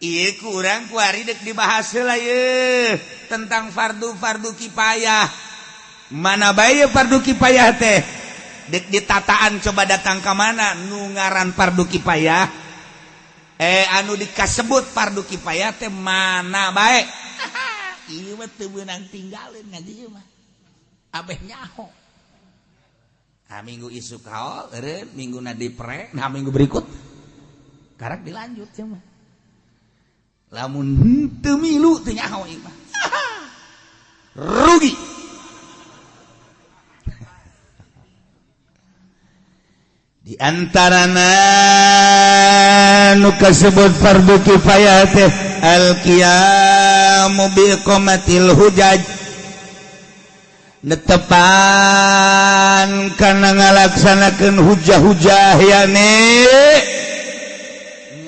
Iya kurang kuari dek dibahas lah ye tentang fardu kifayah. Mana bae fardu kifayah teh? Dek ditataan coba datang ke mana nu ngaran fardu kifayah? Anu dikasebut fardu kifayah teh mana bae? Ieu mah teu beunang tinggalin ngaji mah. Abeh nyaho. Minggu isuk kaol eureun, mingguna dipre, minggu berikut karak dilanjut cenah mah. Lamun teu milu teu nyaho ieu mah. Rugi. Di antarana nu kasebut fardu kifayah teh al-qiyamu bi iqamatil hujaj, netepan kana ngalaksanakeun hujah-hujah yane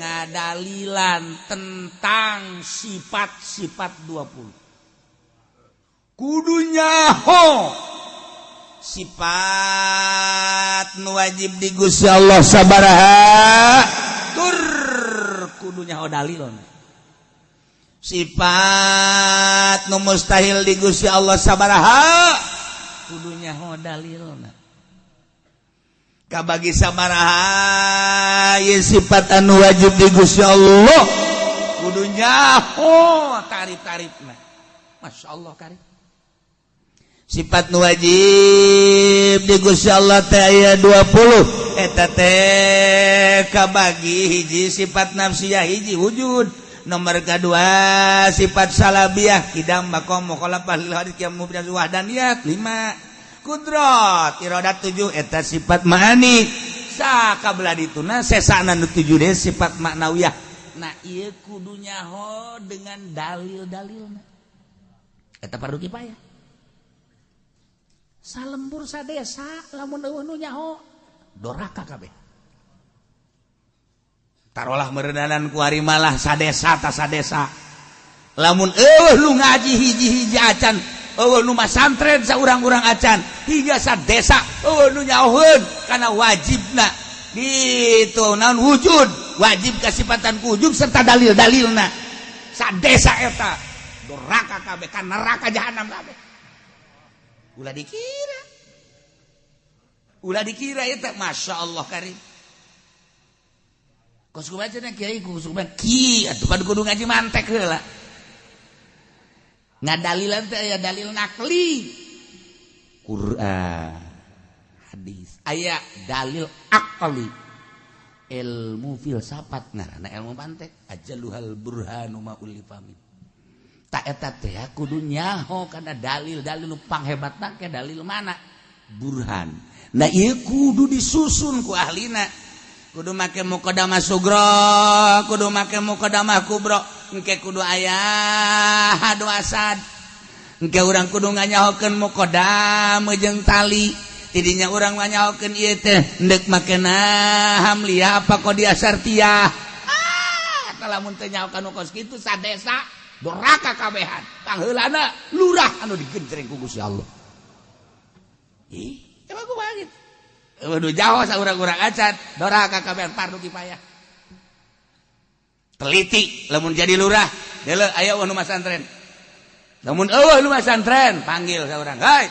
ngadalilan tentang sifat-sifat 20. Kudu nyaho sifat nu wajib di Gusti Allah sabaraha tur kudu nyaho dalilna. Sifat nu mustahil di Gusti Allah sabaraha kudu nyaho dalilna. Kabagi sabaraha ye sifat anu wajib di Gusti Allah kudu nyaho tarif-tarifna. Masyaallah karim. Sifat nu wajib di Gusti Allah teh aya 20. Eta teh kabagi hiji sifat nafsiyah, hiji wujud. Nomor kedua sifat salabiyah, kidam makom mukhalafah lil hadits qiyam mubdas wahdaniyah. 5 kudrat iradat 7 eta sifat ma'ani. Sakablah dituna sesana nu 7 teh sifat maknawiyah. Nah ieu kudu nyaho dengan dalil-dalilna. Eta fardu kifayah. Salembur sadesa lamun eueuh nu nyaho doraka kabeh. Tarolah meredanan ku ari malah sadesa ta sadesa. Lamun eueuh lu ngaji hiji-hiji acan, eueuh nu masantren saurang-urang acan, hingga sadesa eueuh nu nyahoeun kana wajibna. Ditu naon wujud, wajib kasifatan wujud serta dalil-dalilna. Sadesa eta doraka kabeh ka neraka jahanam kabeh. Ulah dikira itu Masya Allah karim. Kos kumaha cenah kiai kumaha ki atuh padu kudu ngaji mantek heula. Ngadalilan teh aya dalil nakli. Quran, hadis. Aya dalil aqli. Ilmu filsafat ngaranna ilmu mantek, ajaluhal burhanu ma ulifami. Tak eta teh kudu nyaho kana dalil-dalil nu panghebatna ke dalil mana? Burhan. Nah ieu kudu disusun ku ahlina. Kudu make muqaddamah sugro, kudu make muqaddamah kubro, engke kudu aya hadu asad. Engke urang kudu nganyahokeun muqaddam jeung tali. Tidinya urang nganyahokeun ieu teh endek makena hamliyah apa qadiah syartiyah. Lamun teu nyaho kana kos kitu sadesa doraka kabehan. Pangheulana lurah anu digenjreng ku Gusti Allah. Ih, emang kumaha kitu? Waduh jauh saurang-urang acan doraka kabehan fardu kifayah. Teliti lamun jadi lurah, deuleu aya nu masantren. Lamun eueuh nu masantren, panggil saurang. Hai,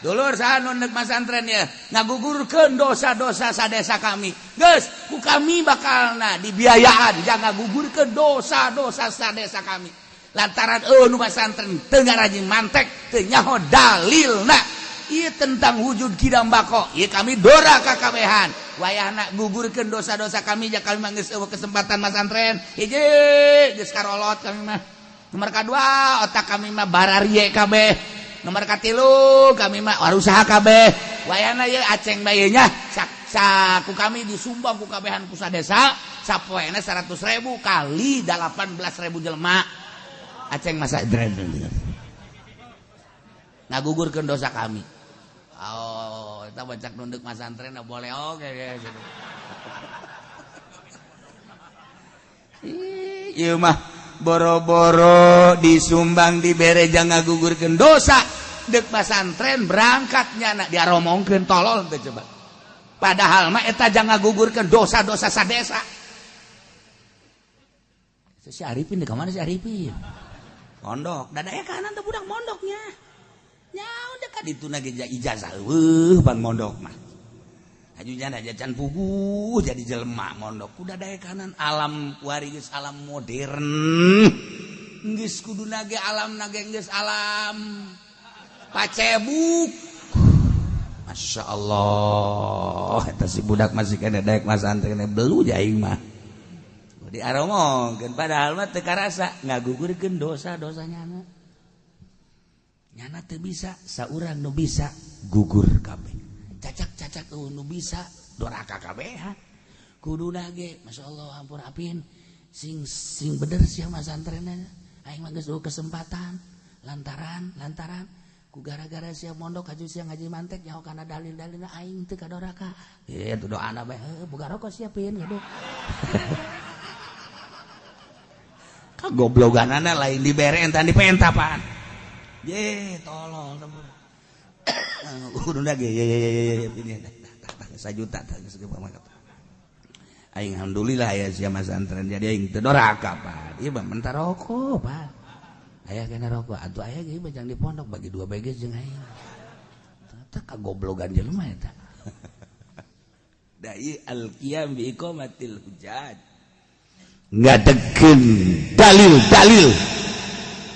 dulur saha nu neuk masantren ya, ngagugurkeun dosa-dosa sadesa kami. Geus, ku kami bakalna dibiayaan jangan ngagugurkeun dosa-dosa sadesa kami. Lantaran nu pasantren teu ngarajin mantek teu nyaho dalilna ieu tentang wujud kidam bako ieu kami doraka kabehan wayahna gugurkeun dosa-dosa kami ja kami mah geus eueuh kesempatan masantren hiji geus karolot kami mah nomor kadua otak kami mah bararie kabeh nomor katilu kami mah warusaha kabeh wayahna ieu aceng bae nya saku kami disumbang ku kabehan ku sadesa sapoena 100.000 kali 18.000 jelema. Aceng masa drendel ngagugurkeun dosa kami. Oh, eta bacak nunduk masantren boleh oge gitu. Ieu mah boro-boro disumbang dibere jang ngagugurkeun dosa. Dek pasantren berangkatnya nak diaromongkeun tolol teh coba. Padahal mah eta jang ngagugurkeun dosa-dosa sadesa. Si Arifin di mana si Arifin? Mondok, dadaya kanan tuh budak mondoknya. Nyaw dekat itu nage ijazah, pan mondok mah. Ajunya ada jajan puguh jadi jelema mondok. Kuda dadaya kanan alam wari geus alam modern. Geus kudu nage alam nage geus alam pacebuk. Masya Allah, eta si budak masih kena daek mas antren belu jaing mah. Di aromongkeun padahal mah teu karasa ngagugurkeun dosa-dosanya na. Nyana teu bisa, saurang nu bisa gugur kabeh. Cacak-cacak nu bisa doraka kabehan. Kuduna ge masyaallah ampun apin sing bener sia mas antrenna. Aing mah geus kesempatan lantaran ku gara-gara sia mondok kaju sia ngaji mantek nyaho kana dalil-dalilna aing teu kadoraka. Itu doana bae boga rokok siapin gitu. Kagobloganana lain dibere entan dipentapaan. Ye tolol temu. Kuduna ge ye ini 1 juta geus pamakat. Aing alhamdulillah aya sia mas antren jadi aing teu doraka Pak. Ieu mah mentar rokok Pak. Aya kana rokok atuh aya ge bajang di pondok bagi 2 beges jeung aing. Tah kagoblogan jelema eta. Dai al-qiyam bi iqamatil hujjat. Ngadekeun dalil-dalil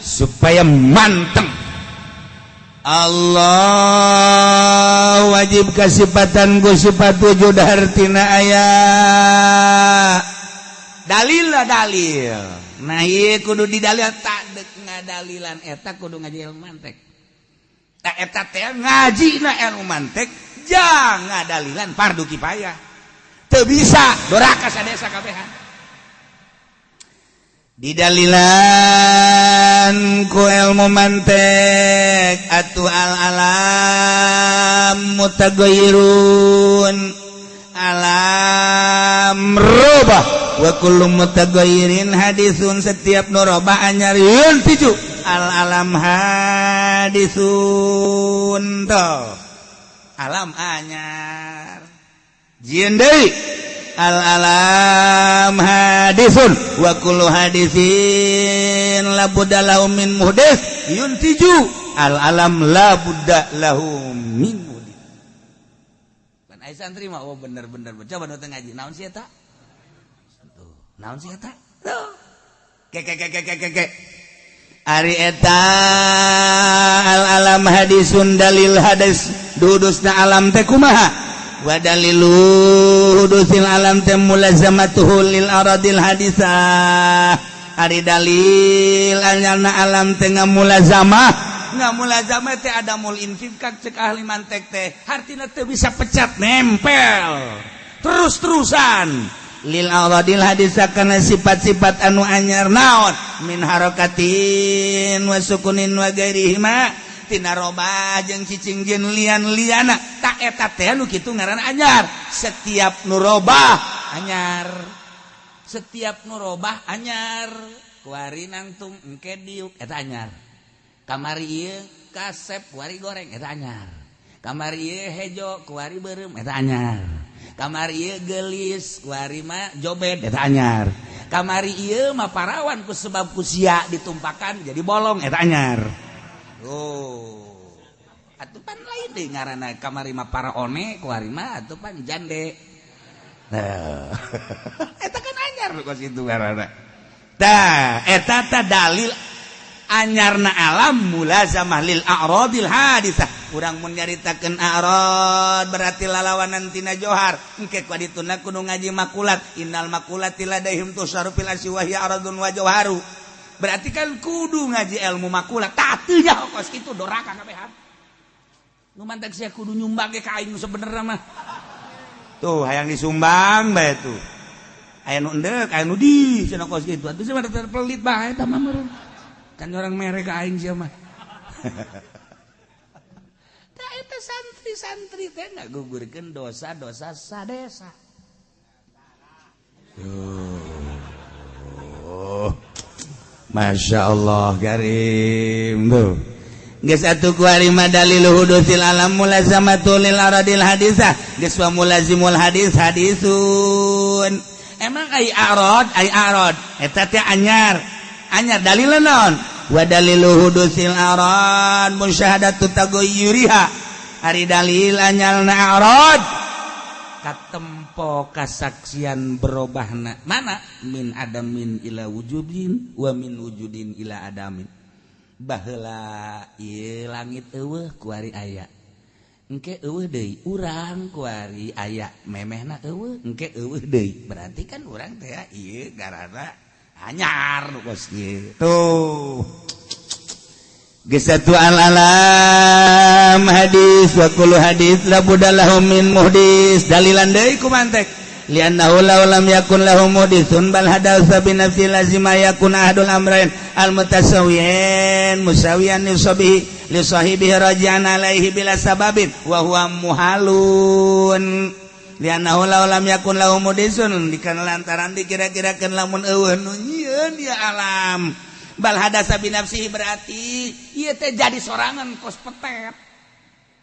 supaya manteng. Allah wajib kasifatan ku sifat wujud hartina aya dalil lah dalil. Nah ieu kudu didalil tak dek ngadalilan eta kudu ngaji ilmu mantek. Nah eta teh ngajina ilmu mantek jangan ngadalilan fardu kifayah. Teu bisa doraka sadesa kabehan. Didalilan ku ilmu mantek atu al-alam mutaghayyirun alam robah wa kullu mutaghayyirin hadisun setiap nu robah anyar yeun tiju al-alam hadisun to alam anyar jieun deui al-alam hadisun wa kullu hadisin la budda lahu min muhdits yuntiju al-alam la budda lahu min muhdits. Pan ai santri mah oh bener coba nu teu ngaji naon si eta tuh naon si eta tuh ke ari eta al-alam hadisun dalil hadis dudusna alam teh kumaha wa dalilu hudusil alam teh mulazamatuhu lil aradil hadisah ari dalil anyarna alam teh ngamulazamah teh ada mul infikak cek ahli mantek teh hartina teh bisa pecat nempel terus-terusan lil aradil hadisah kana sifat-sifat anu anyar naon min harakatin wa sukunin wa ghairihima tina robah jeung cicing jeung lian-liana tak eta teh nu kitu ngaran anyar. Setiap nu robah anyar kuari nangtung engke diuk eta anyar. Kamari ieu kasep kuari goreng eta anyar. Kamari ieu hejo kuari beureum eta anyar. Kamari ieu geulis kuari mah jobed eta anyar. Kamari ieu mah parawan ku sebab ku sia ditumpakan jadi bolong eta anyar. Oh, atuh pan lain deh ngaranna kamari mah para one, kuari mah atuh pan jande. Eta kan anyar kos itu ngaranna. Tah, eta tah dalil anyarna alam mulazamah lil a'radil hadisah. Urang mun nyaritakeun a'rad berarti lalawanan tina johar. Engke ku dituna kudu ngaji makulat. Innal makulati ladaihim tusarufil aswahi a'radun wa jawharu. Berarti kan kudu ngaji ilmu makulat. Tatunya kos kitu doraka kabehan. Nu mantek sia kudu nyumbang ge ka aing sebenarnya mah. Tuh hayang disumbang bae tuh. Aya nu endek, aya nu di cenah kos kitu. Atuh sia mah pelit bae eta mah meureun. Kan orang mere ka aing sia mah. Da eta santri-santri teh ngagugurkeun dosa-dosa sadesa. Masya Allah karim tuh. Geus atuh kuari madalil hudusil alam mulazamatul lil aradil hadisah. Geus wa mulazimul hadis hadisun. emang ai arad eta teh anyar dalil naon wa dalilu hudusil arad musyahadatu taghayyuriha ari dalil anyarna arad katempo kasaksian berubahna mana min adamin ila wujudin wa min wujudin ila adamin baheula ieu langit eueuh ku ari aya engke eueuh deui urang ku ari aya memehna eueuh engke eueuh deui berarti kan urang teh ieu garana anyar nu kos kitu Gisatu al-alam hadis wa kullu hadis la budallahu min muhdis dalilan deui ku mantek li'annahu law lam yakun lahu muhdisun bal hadatsa bi nafsi lazima yakun ahadul amrayn al-mutasawiyan musawiyan li sahibihi raji'an alaihi bila sababin wa huwa muhalun li'annahu law lam yakun lahu muhdisun dikana lantaran dikira-kirakeun lamun eueuh nu nyieun dia alam bal hadasa binafsihi berarti ieu teh jadi sorangan kos petet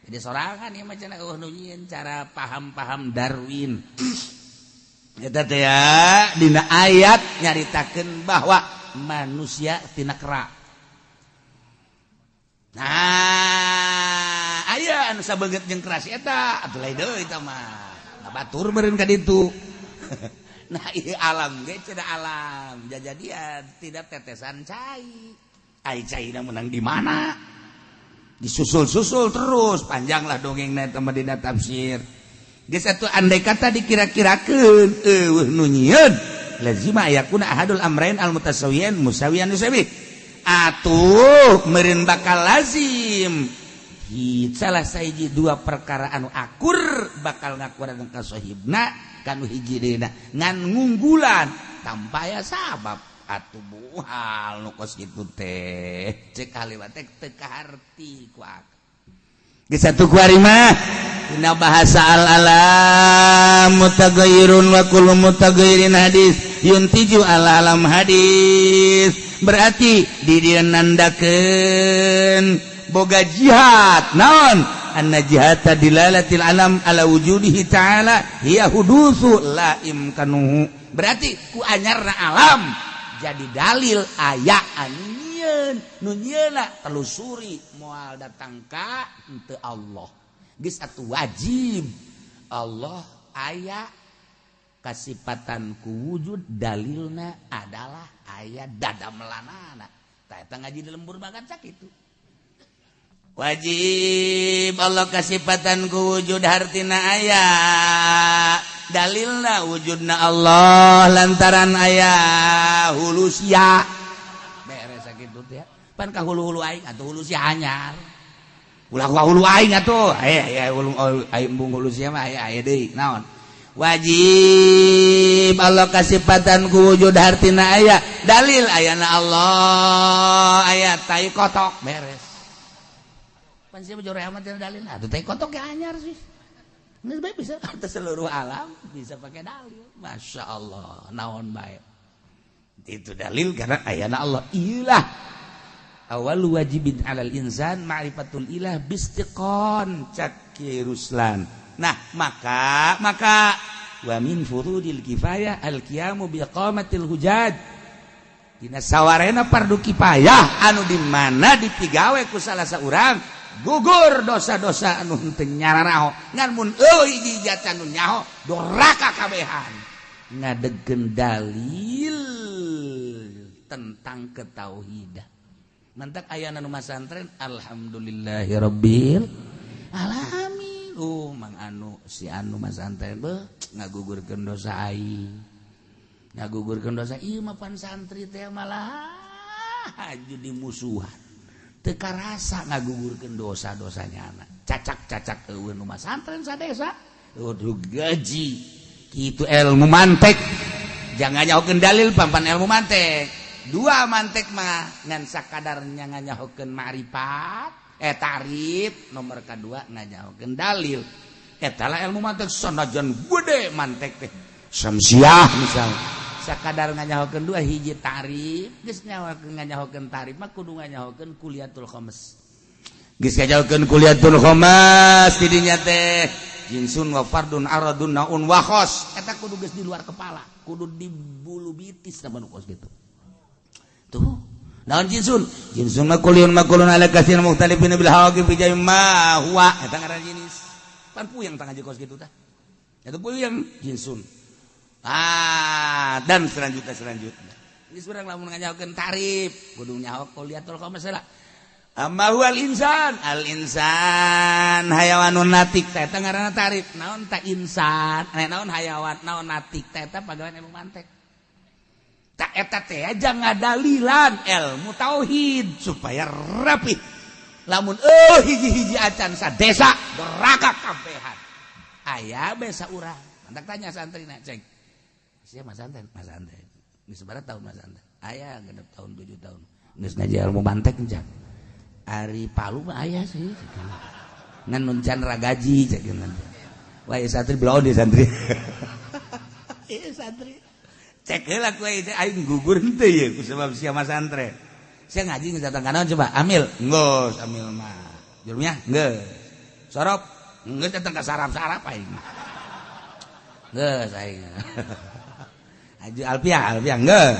jadi sorangan ieu mah cenah nu nyieun cara paham Darwin eta teh ya dina ayat nyaritakeun bahwa manusia tina kera nah aya anu sabeungeut jeung kera si eta atuh lain deui eta mah ngabatur meureun ka ditu nah ini alam ge cenah alam jajadian tidak tetesan cai ai caina menang di mana disusul-susul terus panjanglah dongengna teh dina tafsir geus atuh andai kata dikira-kirakeun eueuh nu nyieun lazima yakuna ahadul amrain al mutasawiyan musawiyan yusawi atuh meureun bakal lazim salah sahiji dua perkara anu akur bakal ngakurankeun ka sahibna kanu hiji dina ngan ngunggulan tanpa aya sabab atuh muhal nu kos kitu teh cek kaliwat teh teu kaharti ku ak geus atuh kuari mah dina bahasa al-alam mutaghayyirun wa kullu mutaghayyirin hadis yuntiju al-alam hadis berarti di dieu nandakeun boga jihad naon anna jihata dilalatil alam ala wujudihi ta'ala hiya hudusu la imkanuhu berarti ku anyarna alam jadi dalil aya anu nyieun nu nyieunna telusuri moal datang ka henteu Allah geus atuh wajib Allah aya kasipatan ku wujud dalilna adalah aya dadamelanana tah eta ngaji di lembur banget sakitu wajib Allah kasipatan ku wujud hartina aya dalilna wujudna Allah lantaran aya hulu sia beres sakitu teh pan ka hulu-hulu aing atuh hulu sia anyar ulah hulu aing atuh aya hulu aing embung hulu sia mah aya deui naon wajib Allah kasipatan ku wujud hartina aya dalil ayana Allah aya tai kotok beres siapa jore amat dalil nah tuh teh kotok ge anyar sih geus bae bisa ke seluruh alam bisa pakai dalil masya Allah naon bae itu dalil karena ayana Allah ilah awal wajibin alal insan ma'rifatul ilah bistiqon caki ruslan nah maka wa min furudil kifayah al qiyamu bi iqamatil hujaj dina sawarena fardu kifayah anu di mana dipigawe ku salah saurang gugur dosa-dosa anu henteu nyararaho ngan mun eueuh hiji jatan nu nyaho doraka kabehan ngadegkeun dalil tentang ketauhidan mantak ayana nu masantren alhamdulillahirabbil alamin mang anu si anu masantren beuh ngagugurkeun dosa aing ngagugurkeun dosa ieu mah pan santri teh malah haju dimusuhan teka rasa ngagugurkeun dosa-dosanya anak cacak-cacak eueuh nu masantren sadesa udah gaji kitu ilmu mantek jangan nyahokeun dalil pampan ilmu mantek dua mantek mah ngan sakadarnya nganyahokeun ma'rifat tarif nomor kedua nganyahokeun dalil eta lah ilmu mantek sanajan gede mantek teh samsiah misal sakadar nganyahokeun dua hiji tarif geus nganyahokeun tarif mah kudu nganyahokeun kuliatul khamas geus nganyahokeun kuliatul khamas di dinya teh jinsun wa fardun aradun naun wa khos eta kudu geus di luar kepala kudu di bulu bitis sama nu kos gitu tuh naon jinsun makulun ala kasir mukhtalifin bil hawaqi fi jamma huwa eta ngaran jenis pan puyeng tang aja kos gitu tah eta puyeng jinsun dan selanjutnya ini surang lamun nganyahokeun tarif kudu nyaho kuliatul masalah amma huwal insan al insan hayawanun natik teh eta ngaranna tarif naon ta insan naon hayawan naon natik teh eta pagawean ilmu mantek tak eta teh aja ngadalilan ilmu tauhid supaya rapi lamun hiji-hiji acan sa desa neraka kabehan aya besa urang antak tanya santrina ceng sia Mas Santen geus sabaraha tahun Mas Santen aya genep tahun 7 tahun geus ngaji ilmu mantek encan Ari Palu mah aya sih. Ngan nuncan ragaji cek nanti. Wah, santri belaon di santri. Iya santri. Cek heula ku aing gugur henteu ye ku sebab sia Mas santri. Sia ngaji geus datang kana coba amil. Geus amil mah. Jurumnya geus. Sorop geus datang ka sarap-sarap aing. Geus aing. Haji Alpiah geus.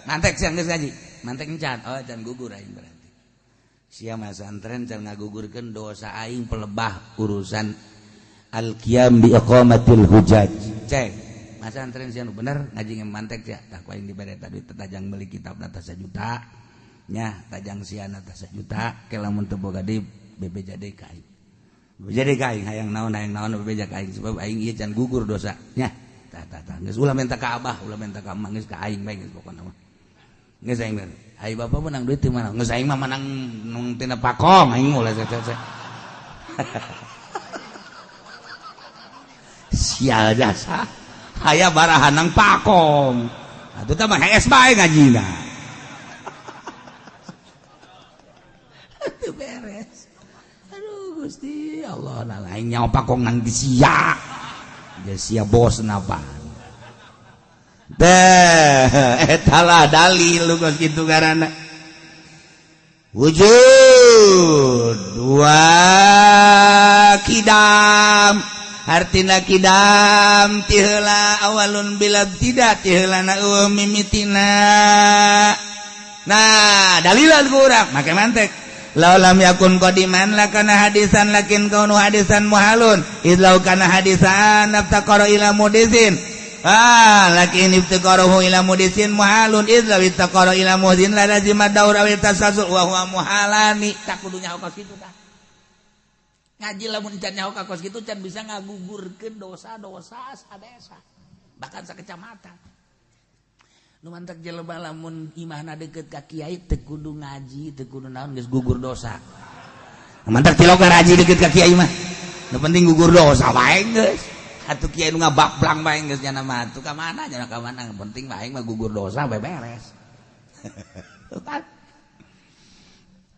Mantek sia geus ngaji. Mantek encan. Oh, can gugur aing berarti. Sia Mas santren can ngagugurkeun dosa aing pelebah urusan al-qiyam bi iqamatil hujaj. Cek. Mas santren sia nu bener ngaji nge mantek ya. Tah ku aing dibere tadi tajang beli kitab nata 1 juta. Nya tajang sia nata 1 juta ke lamun teu boga di bebeja deui ka aing. Bebeja deui ka aing hayang naon bebeja ka aing sebab aing ieu can gugur dosa. Nya tah geus ulah minta ka abah, ulah minta ka emak geus ka aing bae geus pokona mah. Geus aing bener. Ai bapak menang duit di mana? Geus aing mah menang nung tina pakom aing ulah cek. Sial jasa. Aya barahan nang pakom. Atuh teh mah HS bae ngajina. Atuh beres. Aduh Gusti Allah lah aing nyawa pakong nang di sia. Geus sia bosna apa? Etalah dalil lu kos gitu karena wujud dua kidam artina kidam tiheula awalun bilab tidak tiheula na mimitina nah dalilan kurang make mantek laulam yakun qadiman lakana hadisan lakin kaunu hadisan muhalun idlau kana hadisan naftaqara ila mudisin lakin iftaqarahu ila mudisin muhalun idza iftaqara ila mudzin la lazima daur aw tasasul wa huwa muhalani tak kudu nyaho ka kitu tah ngaji lamun can nyaho ka kos kitu can bisa ngagugurkeun dosa-dosa sadesa bahkan sakecamatan nu mantek jelema lamun imahna deukeut ka kiai teu kudu ngaji teu kudu naon geus gugur dosa mantek tiloga ngaji deukeut ka kiai mah nu penting gugur dosa wae geus atuh kiai nu ngabablang bae geus nya mah atuh ka mana nya ka mana penting bae mah gugur dosa bae beres.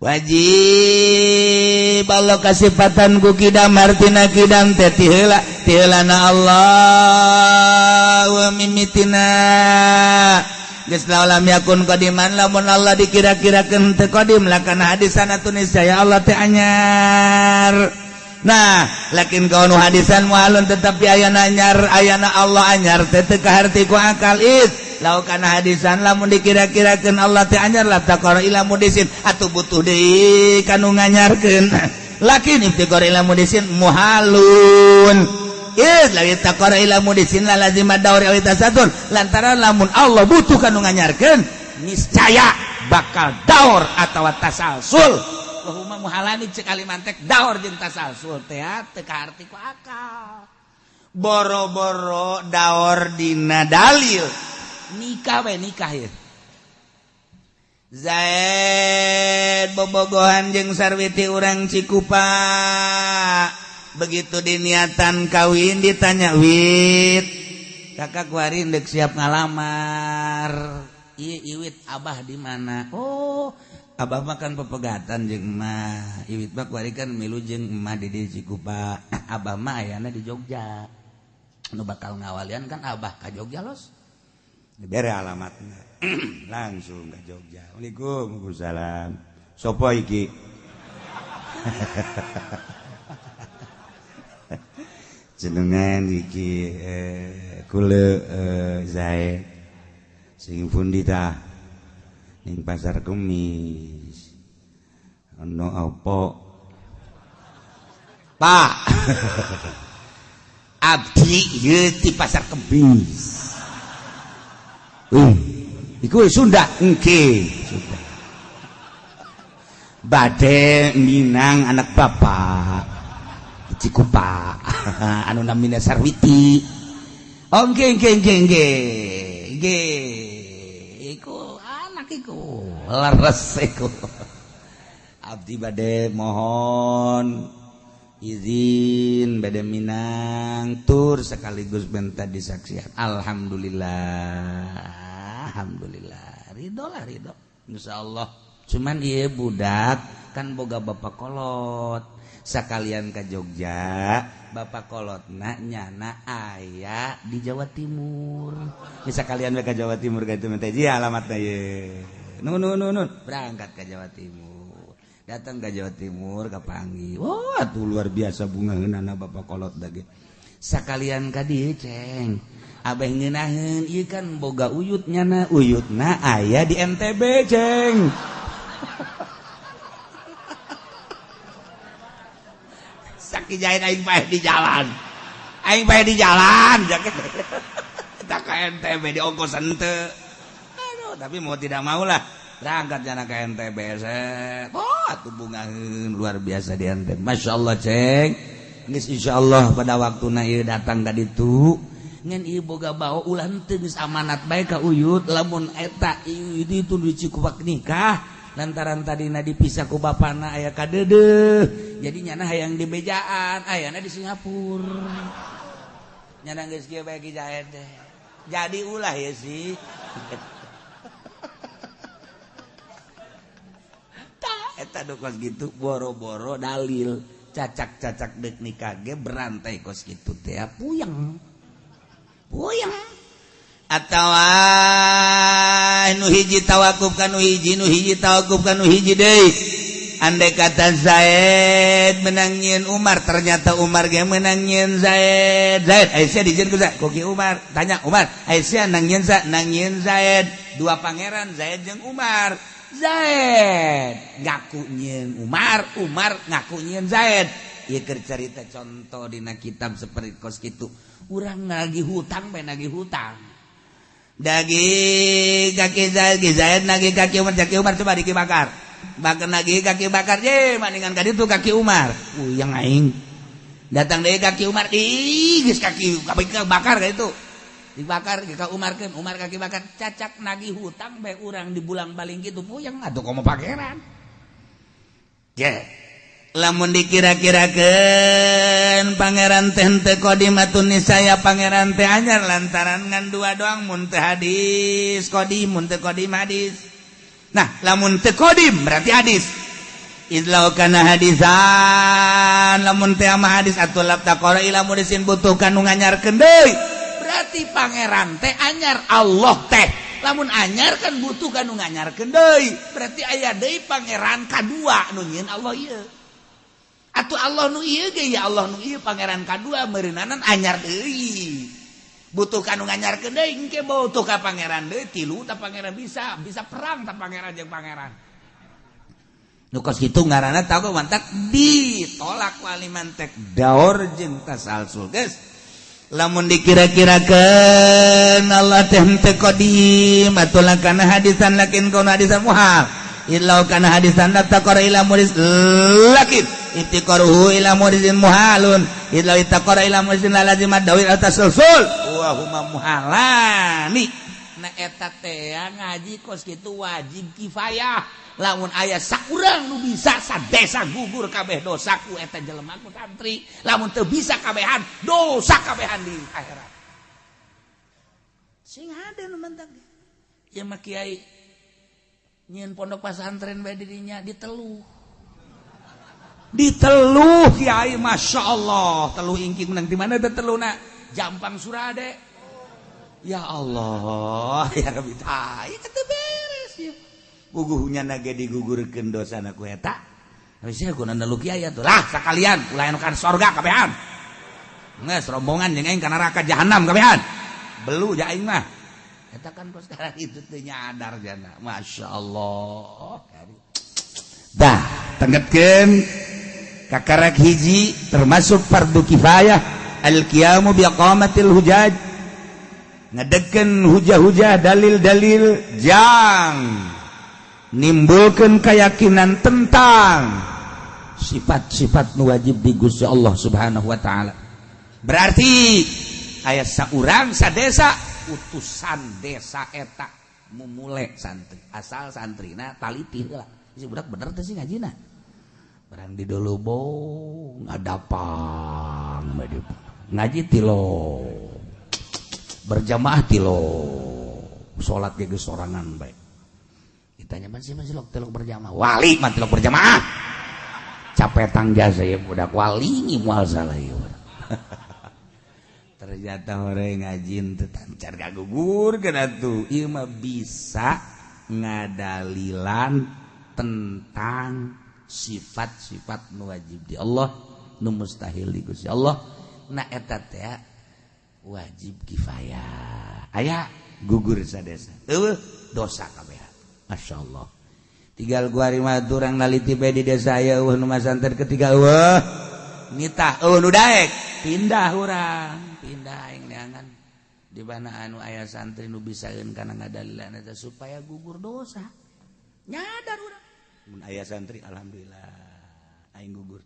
Wajib Allah kasifatan ku kidam artina kidam teh tiheulana Allah wa mimitina geus laulam yakun qadiman lamun Allah dikira-kirakeun teu qadim lakana hadisan atun niscaya Allah teh anyar. Nah, lakin kaunu hadisan mualun tetapi ayana anyar ayana Allah anyar teh teu kaharti ku akal lau kana hadisan lamun dikira-kirakeun Allah teh anyar la taqara ila mudisin atuh butuh deui kanu nganyarkeun lakin iftiqar ila mudisin muhalun lawi taqara ila mudisin la lazim daur awi tasatur lantaran lamun Allah butuh kanu nganyarkeun niscaya bakal daur atawa tasalsul wahuma muhalani cek alimantek daur jeung tasalsul teh teu kaharti ku akal boro-boro daur dina dalil nikah we nikah ya Zaid bobogohan jeung sarwiti urang Cikupa begitu diniatan kawin ditanya wit kakak kuari dek siap ngalamar iwit abah di mana oh abah makan pepegatan jeung emah iwit mah kuari kan milu jeung emah di Cikupa abah mah ayana di Jogja nu bakal ngawalian kan abah ka Jogja los dibere alamatna langsung ke Jogja. Assalamualaikum. Waalaikumsalam. Sopo iki? jenengan iki kula Zaid sing pundi tah ning pasar Kemis ana apa Pak abdi ieu di pasar Kemis iku Sunda engke Sunda bade minang anak bapak Cikupa anu namina Sarwiti oh nggih iku anak iku leres iku abdi bade mohon izin bade minang tur sekaligus benta disaksian alhamdulillah ridho insyaallah cuman ieu budak kan boga bapak kolot sakalian ke Jogja bapak kolotna nyana aya di Jawa Timur bisa kalian ke Jawa Timur ka itu teh alamatna ye nun berangkat ke Jawa Timur datang ke Jawa Timur kapanggih wah tuh luar biasa bungaheunana bapak kolot dage sakalian ka dieu ceng abeh ngeunaheun ieu kan boga uyut nyana uyutna aya di NTB ceng Kijahit aing paeh di jalan kita ke NTB di ongkos ente aduh tapi mau tidak mau lah berangkat jana ke NTB atuh bungaheun luar biasa di NTB Masya Allah ceng geus insyaallah pada waktuna ieu datang ka ditu ngan ieu boga bawa ulah teu geus amanat bae ka uyut lamun eta ieu itu dicikupak nikah lantaran tadina dipisah ku bapana aya kadeudeung jadi nyana hayang di bejaan ayana di Singapura nyana geus kieu bae Kijahit teh jadi ulah ya sih tah eta do kos kitu boro-boro dalil cacak-cacak deuk nikah ge berantai kos kitu teh puyeng atawa nu hiji tawakuf ka nu hiji tawakuf ka nu hiji deui andai kata Zaid menang nyieun Umar ternyata Umar ge menang nyieun Zaid Aisyah dijieun ku Ki Umar tanya Umar Aisyah nang nyieun Zaid dua pangeran Zaid jeung Umar Zaid ngaku nyieun Umar ngaku nyieun Zaid ieu keur carita contoh dina kitab seperti kos kitu urang nagih hutang bae nagih hutang daging kaki Zaid nagih kaki Umar coba dikibakar bakar nagih kaki bakar je maningan ka ditu kaki Umar yang aing datang deui kaki Umar geus kaki bakar ka itu dibakar ka Umar kaki bakar cacak nagih hutang bae urang dibulang baling kitu puyeng atuh komo pangeran lamun dikira-kirakeun pangeran teh teu qodimatun nisaya pangeran teh anyar lantaran ngan dua doang mun teu hadis qodim mun teu qodim hadis nah lamun teu qodim berarti hadis idlau kana hadisan lamun teh mah hadis atuh lab taqara ila mudisin butuh kanu nganyarkeun deui berarti pangeran teh anyar Allah teh lamun anyar kan butuh kanu nganyarkeun deui berarti aya deui pangeran kadua nu nyieun Allah ieu atuh Allah nu ieu ge ya Allah nu ieu pangeran kadua meureunanan anyar deui butuh kanu nganyarkeun deui engke butuh ka pangeran deui tilu tah pangeran bisa perang tah pangeran jeung pangeran nu kos kitu ngaranna tahu mantak ditolak wali mantek daur jeung tasalsul geus lamun dikira-kirakeun Allah teh teu qadim atuh kana hadisan lakin kauna hadisan muhal illau kana hadisan taqara ila muris lakin ittiqaruhu ila murisin muhalun illau ittaqara ila murisin lazim ad-dawir atasulsul wa huma muhalani na eta teh ngaji kos kitu wajib kifayah lamun aya saurang nu bisa sadesa gugur kabeh dosa ku eta jelema ku santri lamun teu bisa kabehan dosa kabehan di akhirat sing hade nu mentak ieu mah kiai nyieun pondok pesantren bae dirinya diteluh kiai Masya Allah teluh ingking menang di mana ada teluhna Jampang Surade ya Allah ya Rabbi tah ieu teh beres ieu guguhnya nage digugurkeun dosana ku eta geus gunana lu kiai atuh lah sakalian ulah anu kan sorga kabehan Nges rombongan jeung aing ka neraka jahanam kabehan. Belu ja aing mah. Eta kan kos sekarang itu teh nyadar jana. Masyaallah. Dah, tengetkeun kakarek hiji termasuk fardu kifayah al-qiyamu biqamatil hujaj. Ngadegkeun hujah-hujah dalil-dalil jang nimbulkeun keyakinan tentang sifat-sifat nu wajib di Gusti Allah Subhanahu wa taala. Berarti aya saurang sadesa utusan desa eta mumule santri. Asal santrina taliti heula. Si budak bener teh sih ngajina. Barang di Dolobo ngadapang ngaji tilo. Berjamaah tilo. Salat ge geus sorangan bae. Ditanya masih lok telok berjamaah. Wali mah telok berjamaah. Capetang jasa ya budak wali mual salah ya. Ternyata orang ngajin teu tancar kagugur kana tuh. Ieu mah bisa ngadalilan tentang sifat-sifat nu wajib di Allah nu mustahil di Gusti Allah. Nah eta teh wajib kifayah. Aya gugur sadesa. Eueuh dosa kabeh. Masyaallah. Tinggal guari mah urang naliti bae di desa aya eueuh nu masanten ketiga eueuh nitah eueuh nu daek pindah urang, pindah aing neangan di mana anu aya santri nu bisaeun kana ngadalilan eta supaya gugur dosa. Nyadar urang. Mun aya santri alhamdulillah aing gugur.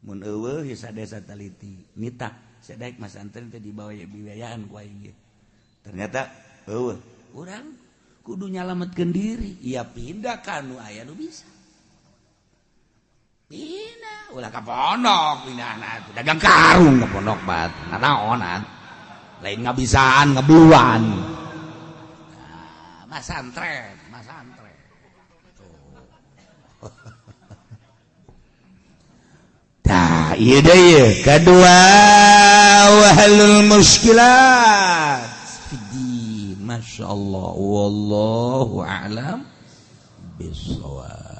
Mun eueuh sadesa taliti nitah sadaek mas santri teh dibawa biayaan ku aing. Ternyata eueuh urang kudu nyalametkeun diri. Iya pindah ka anu aya nu bisa. Pindah ulah ka pondok pindahna tuh dagang karung ka pondok bat. Nanaonan. Lain ngabisaan ngebluan. Nah, mas santren. Nah, iya deh ya. Kedua wahalul muskilat. Masya Allah. Wallahu a'lam bisawab.